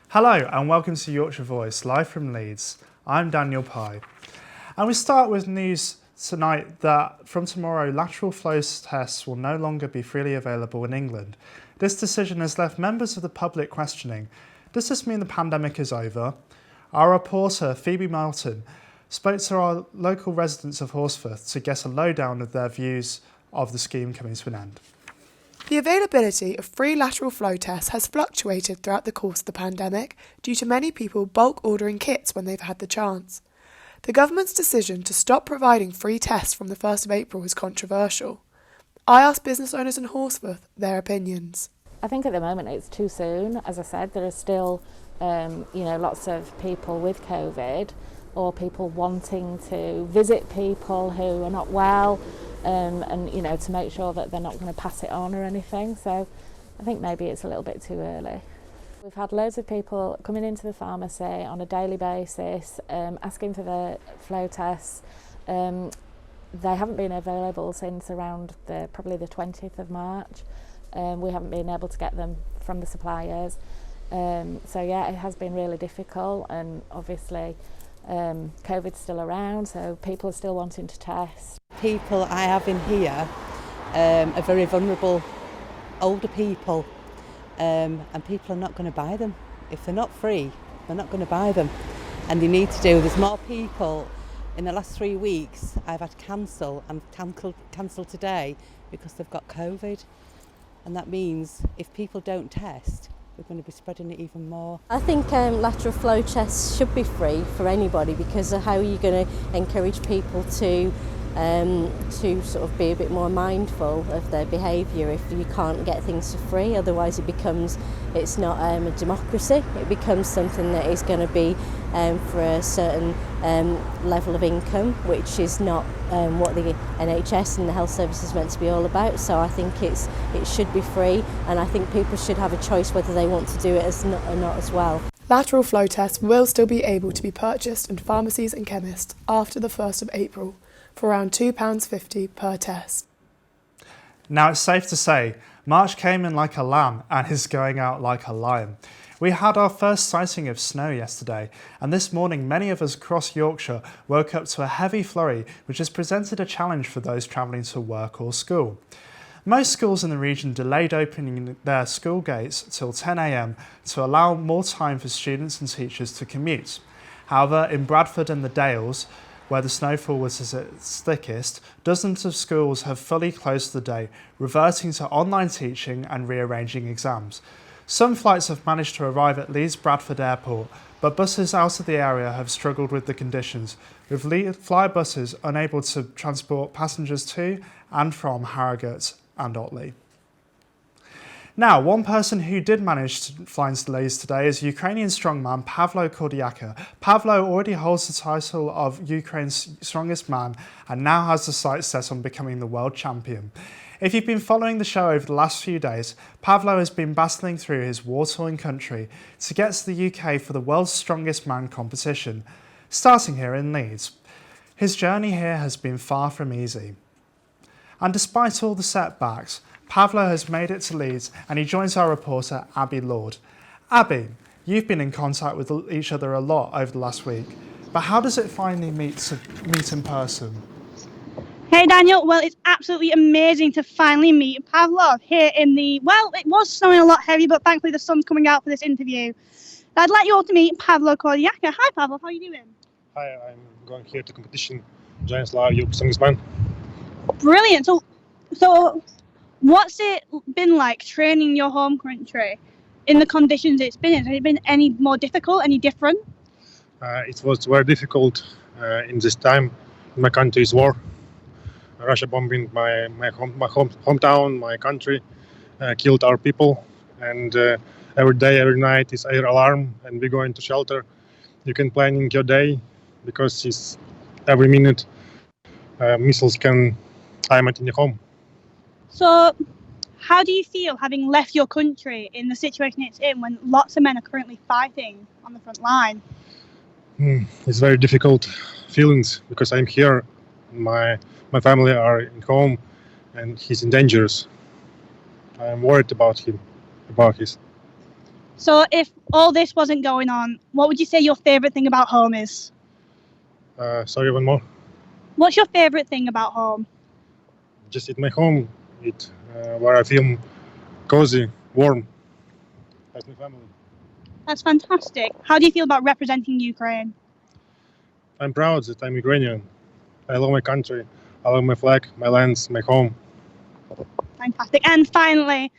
Hello and welcome to Yorkshire Voice, live from Leeds. I'm Daniel Pye. And we start with news tonight that from tomorrow, lateral flow tests will no longer be freely available in England. This decision has left members of the public questioning, does this mean the pandemic is over? Our reporter, Phoebe Melton, spoke to our local residents of Horsforth to get a lowdown of their views of the scheme coming to an end. The availability of free lateral flow tests has fluctuated throughout the course of the pandemic due to many people bulk ordering kits when they've had the chance. The government's decision to stop providing free tests from the 1st of April is controversial. I asked business owners in Horsforth their opinions. I think at the moment it's too soon. As I said, there are still lots of people with COVID or people wanting to visit people who are not well. And to make sure that they're not going to pass it on or anything. So I think maybe it's a little bit too early. We've had loads of people coming into the pharmacy on a daily basis, asking for the flow tests. They haven't been available since around probably the 20th of March. We haven't been able to get them from the suppliers. It has been really difficult, and obviously COVID's still around, so people are still wanting to test. People I have in here are very vulnerable, older people, and people are not going to buy them. If they're not free, they're not going to buy them, and they need to do. There's more people. In the last 3 weeks I've had cancel today because they've got COVID, and that means if people don't test, we're going to be spreading it even more. I think lateral flow tests should be free for anybody, because of how you're going to encourage people to sort of be a bit more mindful of their behaviour if you can't get things for free. Otherwise it's not a democracy. It becomes something that is going to be for a certain level of income, which is not what the NHS and the health service is meant to be all about. So I think it should be free, and I think people should have a choice whether they want to do it or not as well. Lateral flow tests will still be able to be purchased in pharmacies and chemists after the 1st of April for around £2.50 per test. Now it's safe to say, March came in like a lamb and is going out like a lion. We had our first sighting of snow yesterday, and this morning many of us across Yorkshire woke up to a heavy flurry, which has presented a challenge for those travelling to work or school. Most schools in the region delayed opening their school gates till 10 a.m. to allow more time for students and teachers to commute. However, in Bradford and the Dales, where the snowfall was at its thickest, dozens of schools have fully closed the day, reverting to online teaching and rearranging exams. Some flights have managed to arrive at Leeds Bradford Airport, but buses out of the area have struggled with the conditions, with fly buses unable to transport passengers to and from Harrogate and Otley. Now, one person who did manage to fly into Leeds today is Ukrainian strongman Pavlo Kordiaka. Pavlo already holds the title of Ukraine's strongest man and now has the sights set on becoming the world champion. If you've been following the show over the last few days, Pavlo has been battling through his war-torn country to get to the UK for the world's strongest man competition, starting here in Leeds. His journey here has been far from easy. And despite all the setbacks, Pavlo has made it to Leeds, and he joins our reporter Abby Lord. Abby, you've been in contact with each other a lot over the last week, but how does it finally meet in person? Hey Daniel, well it's absolutely amazing to finally meet Pavlov here it was snowing a lot heavy, but thankfully the sun's coming out for this interview. I'd like you all to meet Pavlo Kordiaka. Hi Pavlov, how are you doing? Hi, I'm going here to competition, Giants Live Europe Strongest Man. Brilliant. So what's it been like training your home country in the conditions it's been in? Has it been any more difficult, any different? It was very difficult in this time. My country's war. Russia bombing my hometown, my country, killed our people, and every day, every night is air alarm, and we go into shelter. You can planning your day because it's every minute missiles can aim at in your home. So how do you feel having left your country in the situation it's in when lots of men are currently fighting on the front line? It's very difficult feelings because I'm here. My family are in home, and he's in danger. I'm worried about him, about his. So if all this wasn't going on, what would you say your favourite thing about home is? Sorry, one more. What's your favourite thing about home? Just at my home, where I feel cozy, warm, as my family. That's fantastic. How do you feel about representing Ukraine? I'm proud that I'm Ukrainian. I love my country. I love my flag, my lands, my home. Fantastic. And finally,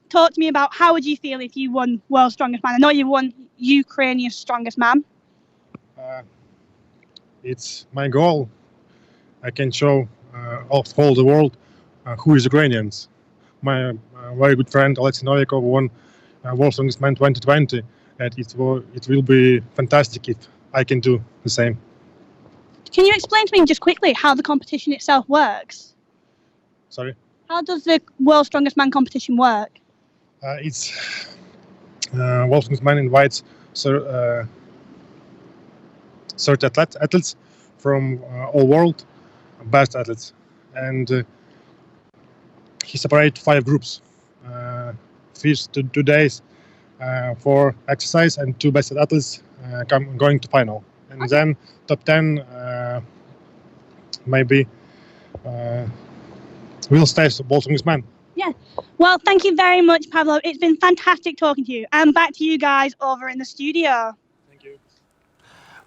talk to me about how would you feel if you won World's Strongest Man? I know you won Ukrainian's Strongest Man. It's my goal. I can show all the world who is Ukrainians. My very good friend Alexei Novikov won World's Strongest Man 2020, and it will be fantastic if I can do the same. Can you explain to me just quickly how the competition itself works? Sorry? How does the World's Strongest Man competition work? It's World's Strongest Man invites certain athletes from all world, best athletes, and he separates 5 groups. First 2 days for exercise, and 2 best athletes going to final, and Okay. then top 10 maybe will stay World's Strongest Man. Yeah. Well, thank you very much, Pavlo. It's been fantastic talking to you. And back to you guys over in the studio. Thank you.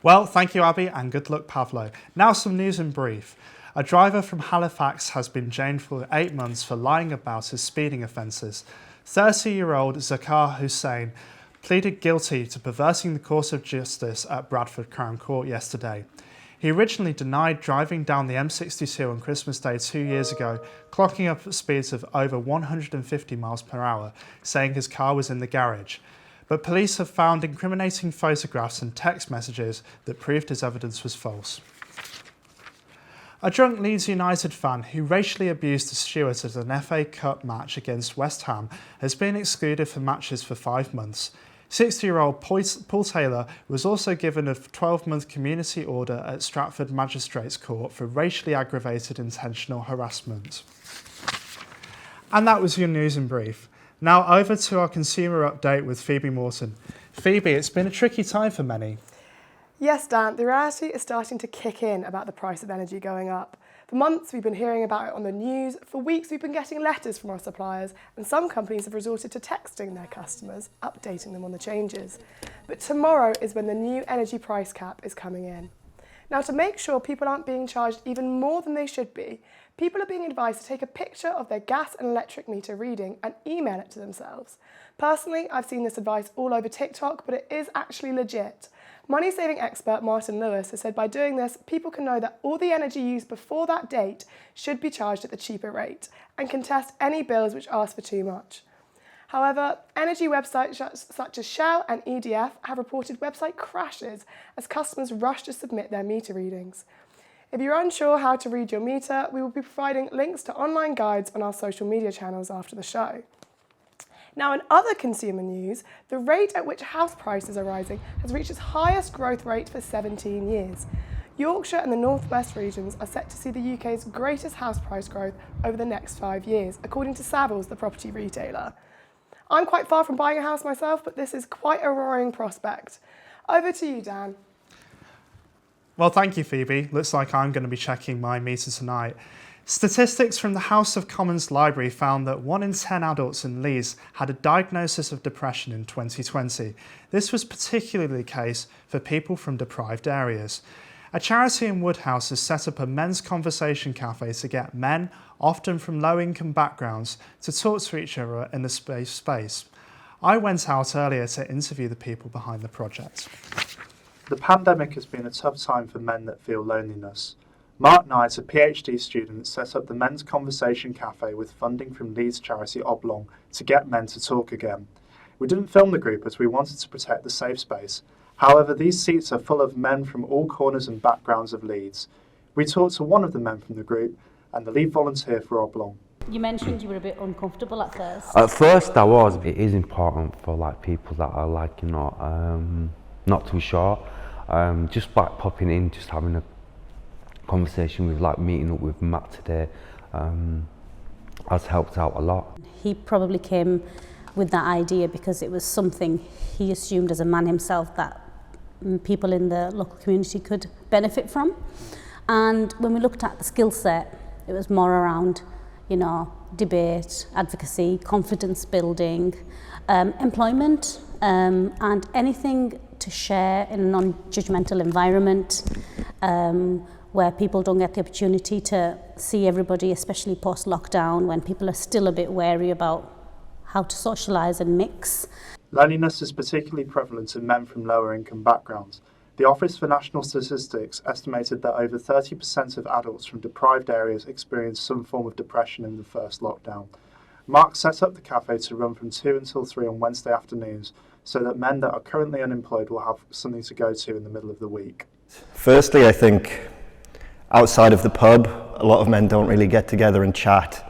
Well, thank you, Abby, and good luck, Pavlo. Now some news in brief. A driver from Halifax has been jailed for 8 months for lying about his speeding offences. 30-year-old Zakar Hussain pleaded guilty to perverting the course of justice at Bradford Crown Court yesterday. He originally denied driving down the M62 on Christmas Day 2 years ago, clocking up at speeds of over 150 miles per hour, saying his car was in the garage. But police have found incriminating photographs and text messages that proved his evidence was false. A drunk Leeds United fan who racially abused a steward at an FA Cup match against West Ham has been excluded from matches for 5 months. 60-year-old Paul Taylor was also given a 12-month community order at Stratford Magistrates Court for racially aggravated intentional harassment. And that was your news in brief. Now over to our consumer update with Phoebe Morton. Phoebe, it's been a tricky time for many. Yes, Dan, the reality is starting to kick in about the price of energy going up. For months, we've been hearing about it on the news. For weeks, we've been getting letters from our suppliers, and some companies have resorted to texting their customers, updating them on the changes. But tomorrow is when the new energy price cap is coming in. Now, to make sure people aren't being charged even more than they should be, people are being advised to take a picture of their gas and electric meter reading and email it to themselves. Personally, I've seen this advice all over TikTok, but it is actually legit. Money-saving expert Martin Lewis has said by doing this, people can know that all the energy used before that date should be charged at the cheaper rate and can test any bills which ask for too much. However, energy websites such as Shell and EDF have reported website crashes as customers rush to submit their meter readings. If you're unsure how to read your meter, we will be providing links to online guides on our social media channels after the show. Now, in other consumer news, the rate at which house prices are rising has reached its highest growth rate for 17 years. Yorkshire and the North West regions are set to see the UK's greatest house price growth over the next 5 years, according to Savills, the property retailer. I'm quite far from buying a house myself, but this is quite a roaring prospect. Over to you, Dan. Well, thank you, Phoebe. Looks like I'm going to be checking my meter tonight. Statistics from the House of Commons Library found that 1 in 10 adults in Leeds had a diagnosis of depression in 2020. This was particularly the case for people from deprived areas. A charity in Woodhouse has set up a men's conversation cafe to get men, often from low-income backgrounds, to talk to each other in a safe space. I went out earlier to interview the people behind the project. The pandemic has been a tough time for men that feel loneliness. Mark Knight, a PhD student, set up the Men's Conversation Cafe with funding from Leeds charity Oblong to get men to talk again. We didn't film the group as we wanted to protect the safe space. However, these seats are full of men from all corners and backgrounds of Leeds. We talked to one of the men from the group and the lead volunteer for Oblong. You mentioned you were a bit uncomfortable at first. At first I was. It is important for like people that are like, not too sure. Just like popping in, just having a conversation with, like meeting up with Matt today, has helped out a lot. He probably came with that idea because it was something he assumed as a man himself that people in the local community could benefit from. And when we looked at the skill set, it was more around, you know, debate, advocacy, confidence building, employment, and anything to share in a non-judgmental environment where people don't get the opportunity to see everybody, especially post-lockdown when people are still a bit wary about how to socialise and mix. Loneliness is particularly prevalent in men from lower income backgrounds. The Office for National Statistics estimated that over 30% of adults from deprived areas experienced some form of depression in the first lockdown. Mark set up the cafe to run from 2 until 3 on Wednesday afternoons so that men that are currently unemployed will have something to go to in the middle of the week. Firstly, I think outside of the pub, a lot of men don't really get together and chat.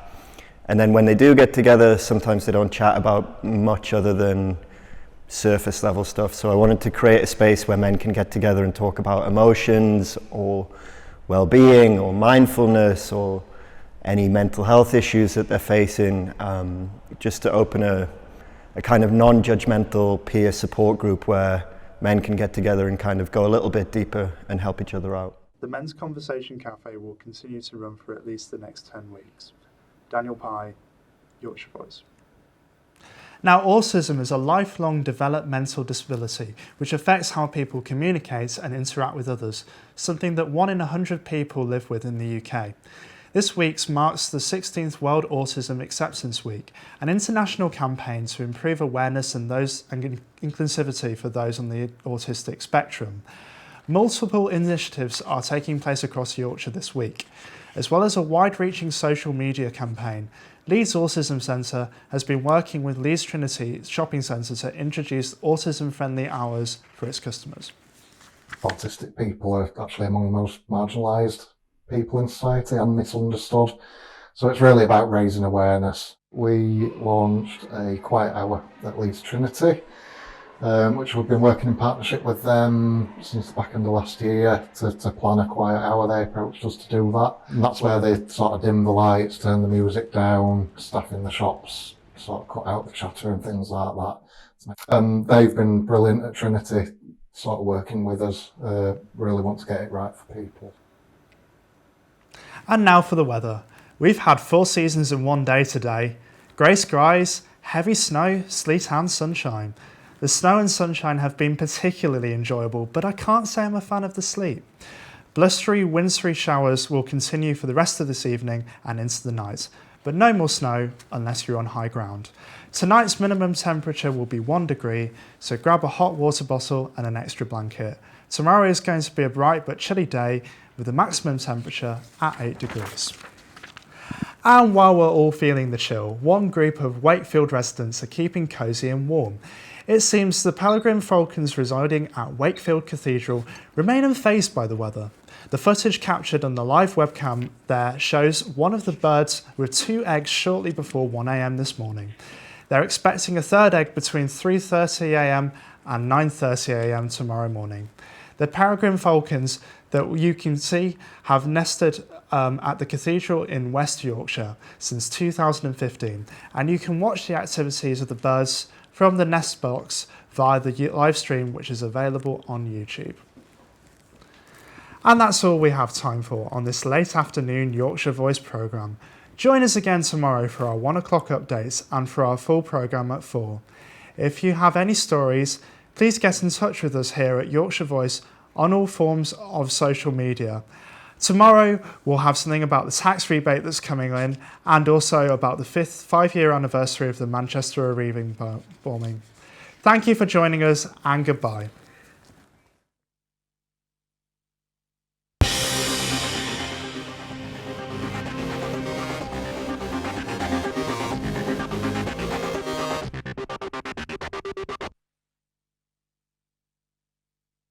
And then when they do get together, sometimes they don't chat about much other than surface level stuff. So I wanted to create a space where men can get together and talk about emotions or well-being or mindfulness or any mental health issues that they're facing, just to open a kind of non-judgmental peer support group where men can get together and kind of go a little bit deeper and help each other out. The Men's Conversation Cafe will continue to run for at least the next 10 weeks. Daniel Pye, Yorkshire Voice. Now, autism is a lifelong developmental disability which affects how people communicate and interact with others, something that 1 in 100 people live with in the UK. This week marks the 16th World Autism Acceptance Week, an international campaign to improve awareness and inclusivity for those on the autistic spectrum. Multiple initiatives are taking place across Yorkshire this week. As well as a wide-reaching social media campaign, Leeds Autism Centre has been working with Leeds Trinity Shopping Centre to introduce autism-friendly hours for its customers. Autistic people are actually among the most marginalised people in society and misunderstood. So it's really about raising awareness. We launched a quiet hour at Leeds Trinity, which we've been working in partnership with them since the back end of last year to plan a quiet hour. They approached us to do that. And that's where they sort of dim the lights, turn the music down, staff in the shops sort of cut out the chatter and things like that. And they've been brilliant at Trinity, sort of working with us, really want to get it right for people. And now for the weather. We've had 4 seasons in one day today. Grey skies, heavy snow, sleet and sunshine. The snow and sunshine have been particularly enjoyable, but I can't say I'm a fan of the sleet. Blustery, wintry showers will continue for the rest of this evening and into the night, but no more snow unless you're on high ground. Tonight's minimum temperature will be 1 degree, so grab a hot water bottle and an extra blanket. Tomorrow is going to be a bright but chilly day with the maximum temperature at 8 degrees. And while we're all feeling the chill, one group of Wakefield residents are keeping cosy and warm. It seems the peregrine falcons residing at Wakefield Cathedral remain unfazed by the weather. The footage captured on the live webcam there shows one of the birds with 2 eggs shortly before 1 AM this morning. They're expecting a 3rd egg between 3:30 AM and 9:30 AM tomorrow morning. The peregrine falcons that you can see have nested at the cathedral in West Yorkshire since 2015, and you can watch the activities of the birds from the nest box via the live stream, which is available on YouTube. And that's all we have time for on this late afternoon Yorkshire Voice programme. Join us again tomorrow for our 1 o'clock updates and for our full programme at 4. If you have any stories, please get in touch with us here at Yorkshire Voice on all forms of social media. Tomorrow we'll have something about the tax rebate that's coming in and also about the 5-year anniversary of the Manchester Areaving bombing. Thank you for joining us and goodbye.